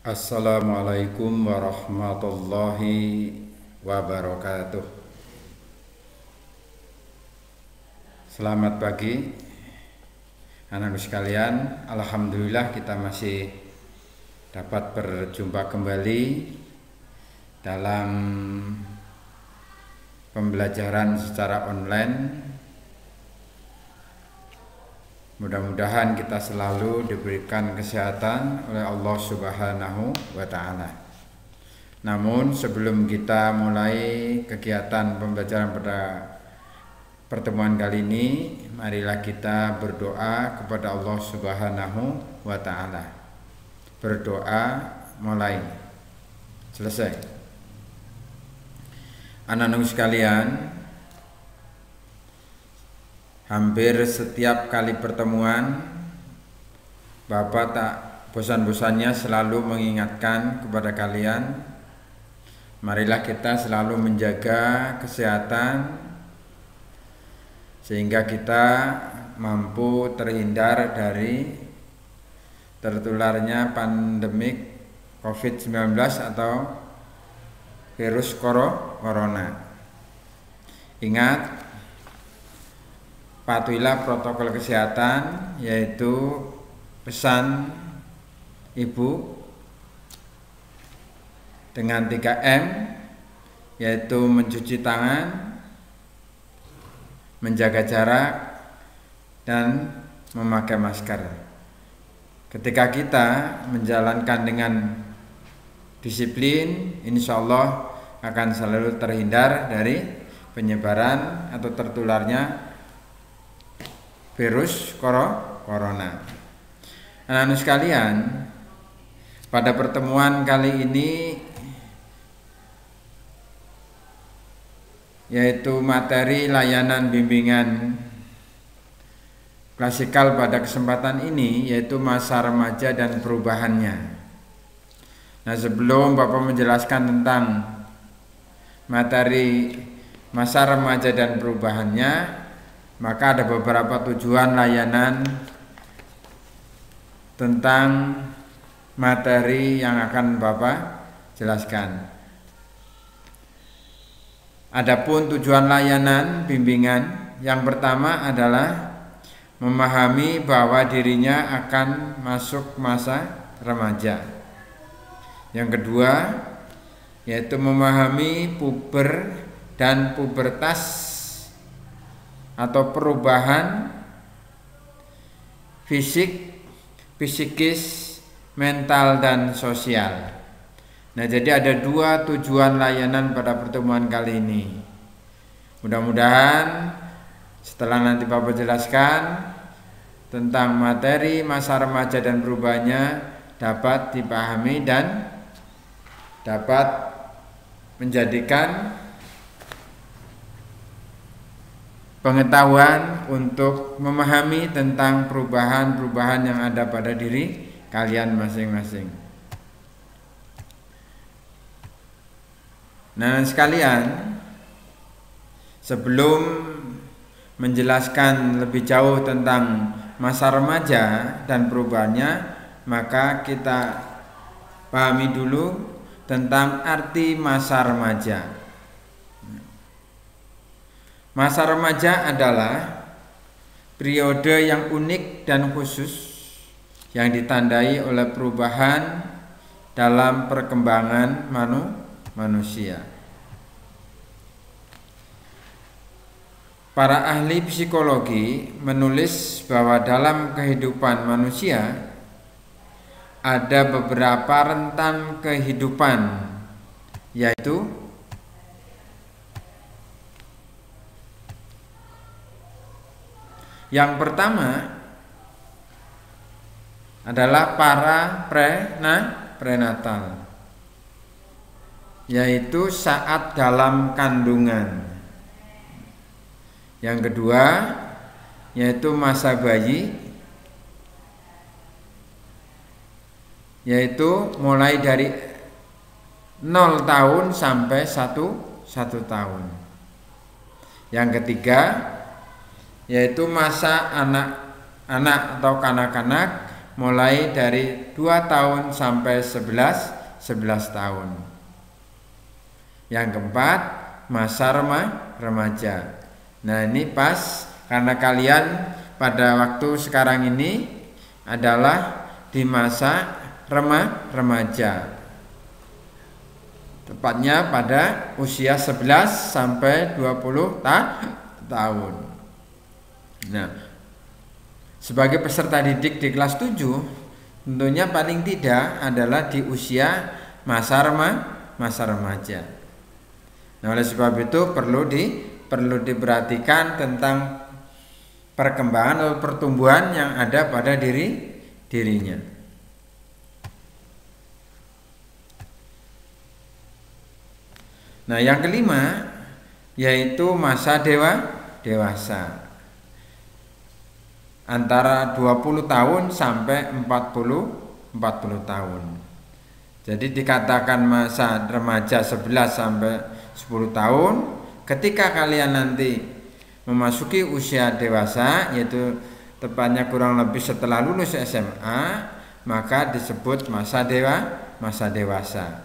Assalamualaikum warahmatullahi wabarakatuh. Selamat pagi anak-anak sekalian. Alhamdulillah kita masih dapat berjumpa kembali dalam pembelajaran secara online. Mudah-mudahan kita selalu diberikan kesehatan oleh Allah Subhanahu wa Ta'ala. Namun sebelum kita mulai kegiatan pembelajaran pada pertemuan kali ini, marilah kita berdoa kepada Allah Subhanahu wa Ta'ala. Berdoa mulai. Selesai. Anak-anak sekalian, hampir setiap kali pertemuan Bapak tak bosan-bosannya selalu mengingatkan kepada kalian, marilah kita selalu menjaga kesehatan sehingga kita mampu terhindar dari tertularnya pandemik COVID-19 atau virus corona. Ingat, patuhilah protokol kesehatan, yaitu pesan Ibu dengan 3M, yaitu mencuci tangan, menjaga jarak, dan memakai masker. Ketika kita menjalankan dengan disiplin, insya Allah akan selalu terhindar dari penyebaran atau tertularnya virus corona. Anak-anak sekalian, pada pertemuan kali ini yaitu materi layanan bimbingan klasikal pada kesempatan ini, yaitu masa remaja dan perubahannya. Nah, sebelum Bapak menjelaskan tentang materi masa remaja dan perubahannya, maka ada beberapa tujuan layanan tentang materi yang akan Bapak jelaskan. Adapun tujuan layanan bimbingan yang pertama adalah memahami bahwa dirinya akan masuk masa remaja. Yang kedua yaitu memahami puber dan pubertas atau perubahan fisik, psikis, mental, dan sosial. Nah, jadi ada dua tujuan layanan pada pertemuan kali ini. Mudah-mudahan setelah nanti Bapak jelaskan tentang materi masa remaja dan perubahannya dapat dipahami dan dapat menjadikan pengetahuan untuk memahami tentang perubahan-perubahan yang ada pada diri kalian masing-masing. Nah, sekalian, sebelum menjelaskan lebih jauh tentang masa remaja dan perubahannya, maka kita pahami dulu tentang arti masa remaja. Masa remaja adalah periode yang unik dan khusus yang ditandai oleh perubahan dalam perkembangan manusia. Para ahli psikologi menulis bahwa dalam kehidupan manusia ada beberapa rentan kehidupan, yaitu yang pertama adalah para prenatal, yaitu saat dalam kandungan. Yang kedua yaitu masa bayi, yaitu mulai dari 0 tahun sampai 1 tahun. Yang ketiga yaitu masa anak-anak atau kanak-kanak mulai dari 2 tahun sampai 11 tahun. Yang keempat, masa remaja. Nah, ini pas karena kalian pada waktu sekarang ini adalah di masa remaja. Tepatnya pada usia 11 sampai 20 tahun. Nah, sebagai peserta didik di kelas 7, tentunya paling tidak adalah di usia masa remaja. Nah, oleh sebab itu perlu diperhatikan tentang perkembangan atau pertumbuhan yang ada pada dirinya. Nah, yang kelima yaitu masa dewasa. Antara 20 tahun sampai 40 tahun. Jadi dikatakan masa remaja 11 sampai 10 tahun. Ketika kalian nanti memasuki usia dewasa, yaitu tepatnya kurang lebih setelah lulus SMA, maka disebut masa dewasa.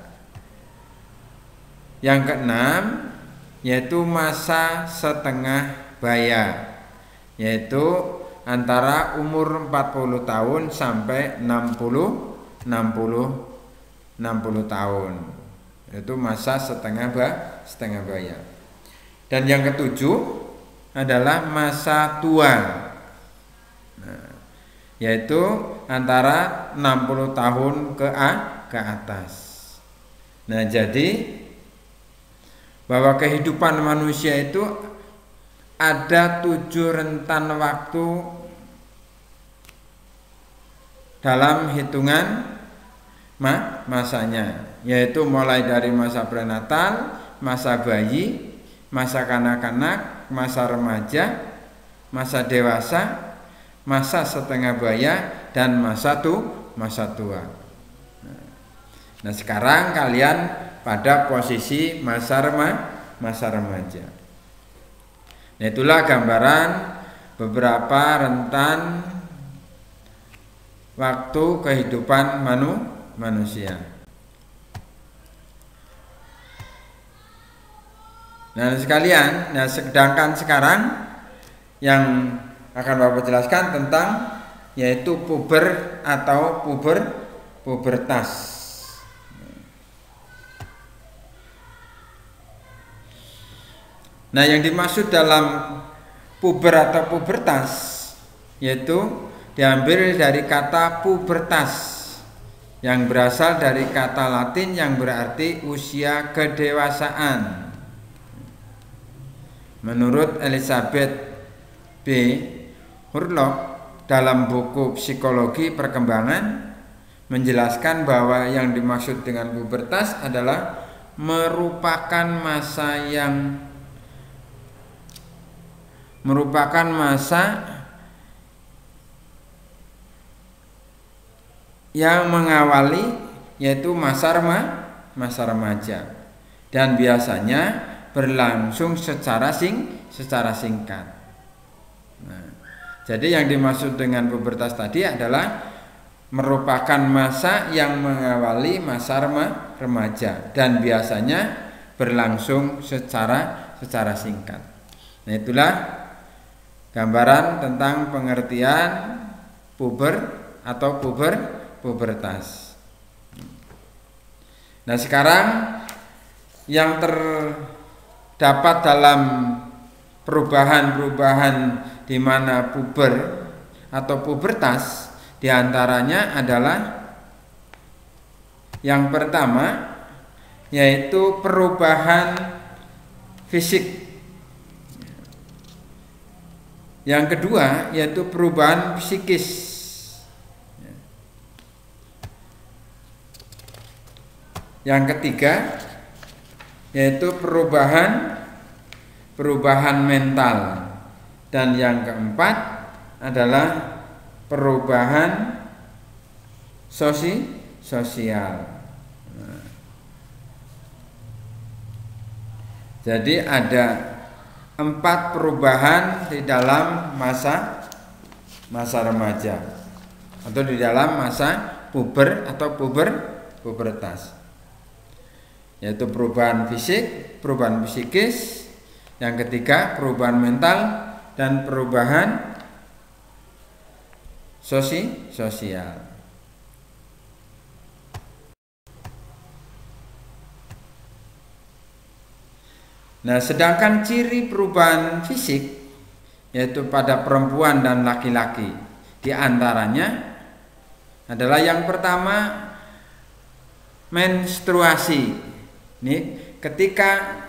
Yang keenam yaitu masa setengah baya, yaitu antara umur 40 tahun sampai 60 tahun. Itu masa setengah baya. Dan yang ketujuh adalah masa tua. Nah, yaitu antara 60 tahun ke atas. Nah, jadi bahwa kehidupan manusia itu ada 7 rentan waktu dalam hitungan masanya, yaitu mulai dari masa prenatal, masa bayi, masa kanak-kanak, masa remaja, masa dewasa, masa setengah baya, dan masa tua. Nah, sekarang kalian pada posisi masa remaja. Nah, itulah gambaran beberapa rentan waktu kehidupan manusia. Nah, sekalian, sedangkan sekarang yang akan Bapak jelaskan tentang yaitu puber atau pubertas. Nah, yang dimaksud dalam puber atau pubertas yaitu diambil dari kata pubertas yang berasal dari kata Latin yang berarti usia kedewasaan. Menurut Elizabeth B. Hurlock dalam buku Psikologi Perkembangan menjelaskan bahwa yang dimaksud dengan pubertas adalah merupakan masa yang mengawali yaitu masa remaja dan biasanya berlangsung secara singkat. Nah, jadi yang dimaksud dengan pubertas tadi adalah merupakan masa yang mengawali masa remaja dan biasanya berlangsung secara singkat. Nah, itulah gambaran tentang pengertian puber atau pubertas. Nah, sekarang yang terdapat dalam perubahan-perubahan di mana puber atau pubertas diantaranya adalah yang pertama yaitu perubahan fisik. Yang kedua yaitu perubahan psikis. Yang ketiga yaitu perubahan mental. Dan yang keempat adalah perubahan sosial. Jadi ada 4 perubahan di dalam masa remaja. atau di dalam masa puber atau pubertas, yaitu perubahan fisik, perubahan psikis, yang ketiga perubahan mental, dan perubahan sosial. Nah, sedangkan ciri perubahan fisik yaitu pada perempuan dan laki-laki, di antaranya adalah yang pertama menstruasi. Nih, ketika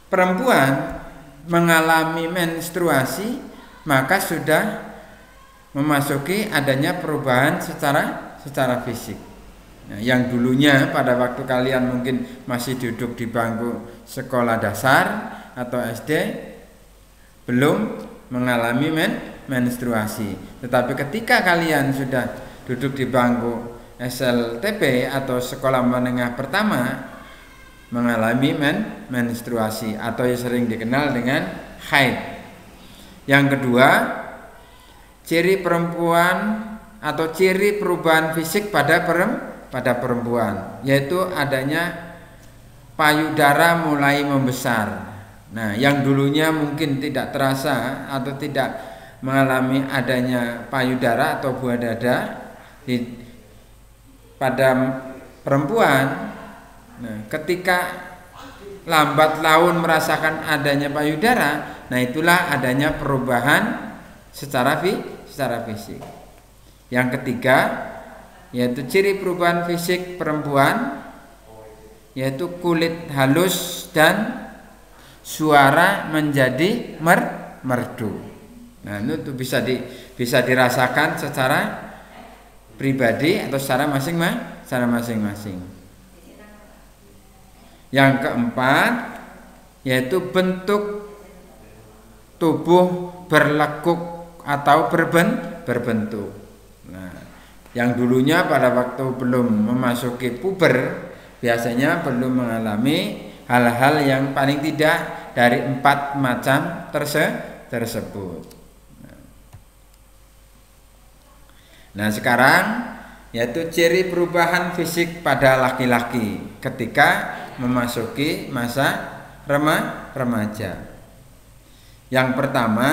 perempuan mengalami menstruasi, maka sudah memasuki adanya perubahan secara fisik. Nah, yang dulunya pada waktu kalian mungkin masih duduk di bangku sekolah dasar atau SD belum mengalami menstruasi, tetapi ketika kalian sudah duduk di bangku SLTP atau sekolah menengah pertama mengalami menstruasi atau yang sering dikenal dengan haid. Yang kedua, ciri perempuan atau ciri perubahan fisik pada perempuan yaitu adanya payudara mulai membesar. Nah, yang dulunya mungkin tidak terasa atau tidak mengalami adanya payudara atau buah dada pada perempuan. Nah, ketika lambat laun merasakan adanya payudara, nah itulah adanya perubahan secara fisik. Yang ketiga, yaitu ciri perubahan fisik perempuan yaitu kulit halus dan suara menjadi merdu. Nah, itu bisa dirasakan secara pribadi atau secara masing-masing. Yang keempat, yaitu bentuk tubuh berlekuk atau berbentuk. Nah, yang dulunya pada waktu belum memasuki puber biasanya belum mengalami hal-hal yang paling tidak dari 4 macam tersebut. Nah, sekarang yaitu ciri perubahan fisik pada laki-laki ketika memasuki masa remaja. Yang pertama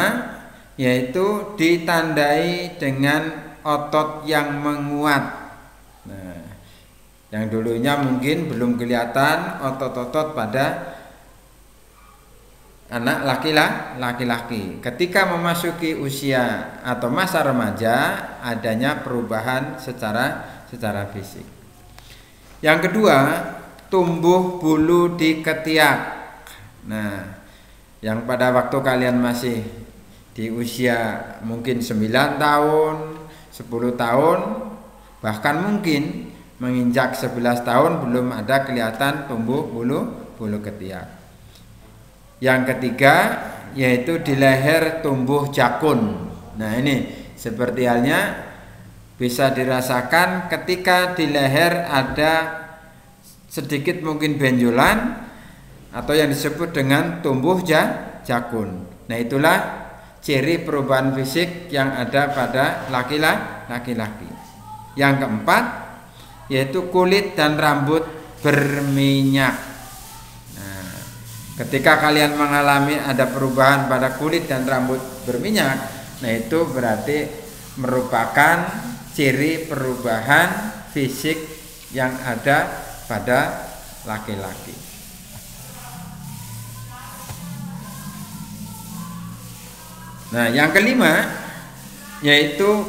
yaitu ditandai dengan otot yang menguat. Nah, yang dulunya mungkin belum kelihatan otot-otot pada anak laki-laki. Ketika memasuki usia atau masa remaja, adanya perubahan secara fisik. Yang kedua, tumbuh bulu di ketiak. Nah, yang pada waktu kalian masih di usia mungkin 9 tahun, 10 tahun, bahkan mungkin menginjak 11 tahun belum ada kelihatan tumbuh bulu ketiak. Yang ketiga yaitu di leher tumbuh jakun. Nah, ini seperti halnya bisa dirasakan ketika di leher ada sedikit mungkin benjolan atau yang disebut dengan tumbuh jakun. Nah, itulah ciri perubahan fisik yang ada pada laki-laki. Yang keempat yaitu kulit dan rambut berminyak. Nah, ketika kalian mengalami ada perubahan pada kulit dan rambut berminyak, nah itu berarti merupakan ciri perubahan fisik yang ada pada laki-laki. Nah, yang kelima yaitu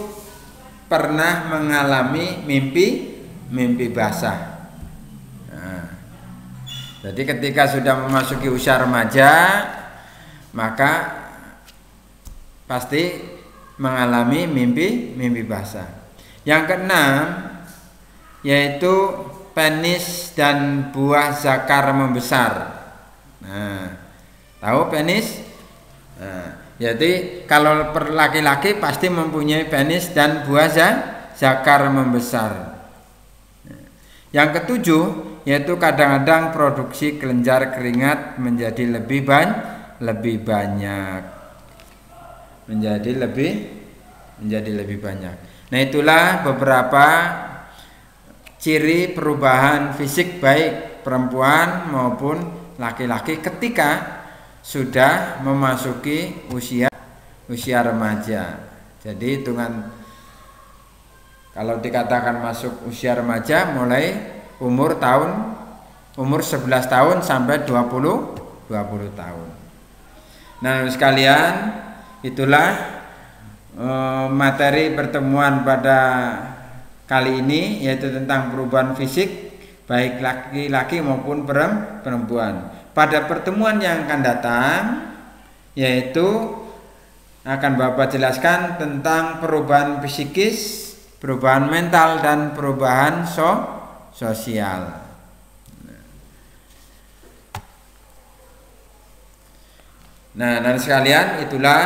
pernah mengalami mimpi basah. Nah, jadi ketika sudah memasuki usia remaja, maka pasti mengalami mimpi basah. Yang keenam yaitu penis dan buah zakar membesar. Nah, tahu penis? Nah, jadi kalau per laki-laki pasti mempunyai penis dan buah zakar membesar. Yang ketujuh yaitu kadang-kadang produksi kelenjar keringat menjadi lebih banyak. Menjadi menjadi lebih banyak. Nah, itulah beberapa ciri perubahan fisik baik perempuan maupun laki-laki ketika sudah memasuki usia remaja. Jadi hitungan kalau dikatakan masuk usia remaja mulai umur 11 tahun sampai 20 tahun. Nah, sekalian, itulah materi pertemuan pada kali ini, yaitu tentang perubahan fisik baik laki-laki maupun perempuan. Pada pertemuan yang akan datang, yaitu akan Bapak jelaskan tentang perubahan psikis, perubahan mental, dan perubahan sosial. Nah, dan sekalian, itulah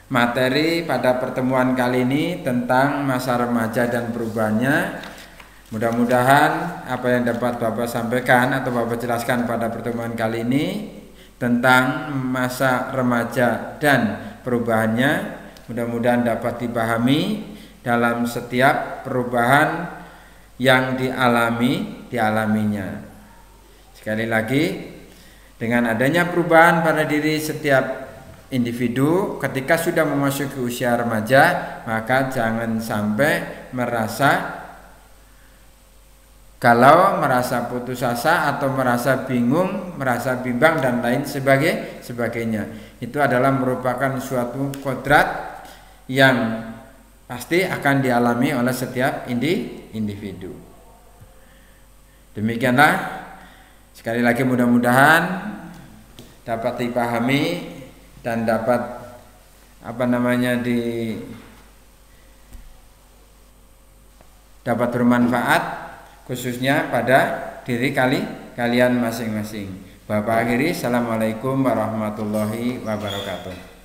materi pada pertemuan kali ini tentang masa remaja dan perubahannya. Mudah-mudahan apa yang dapat Bapak sampaikan atau Bapak jelaskan pada pertemuan kali ini tentang masa remaja dan perubahannya, mudah-mudahan dapat dipahami dalam setiap perubahan yang dialaminya. Sekali lagi, dengan adanya perubahan pada diri setiap individu ketika sudah memasuki usia remaja, maka jangan sampai merasa putus asa atau merasa bingung, merasa bimbang dan lain sebagainya. Itu adalah merupakan suatu kodrat yang pasti akan dialami oleh setiap individu. Demikianlah, sekali lagi mudah-mudahan dapat dipahami dan dapat dapat bermanfaat khususnya pada diri kalian masing-masing. Bapak akhiri, assalamualaikum warahmatullahi wabarakatuh.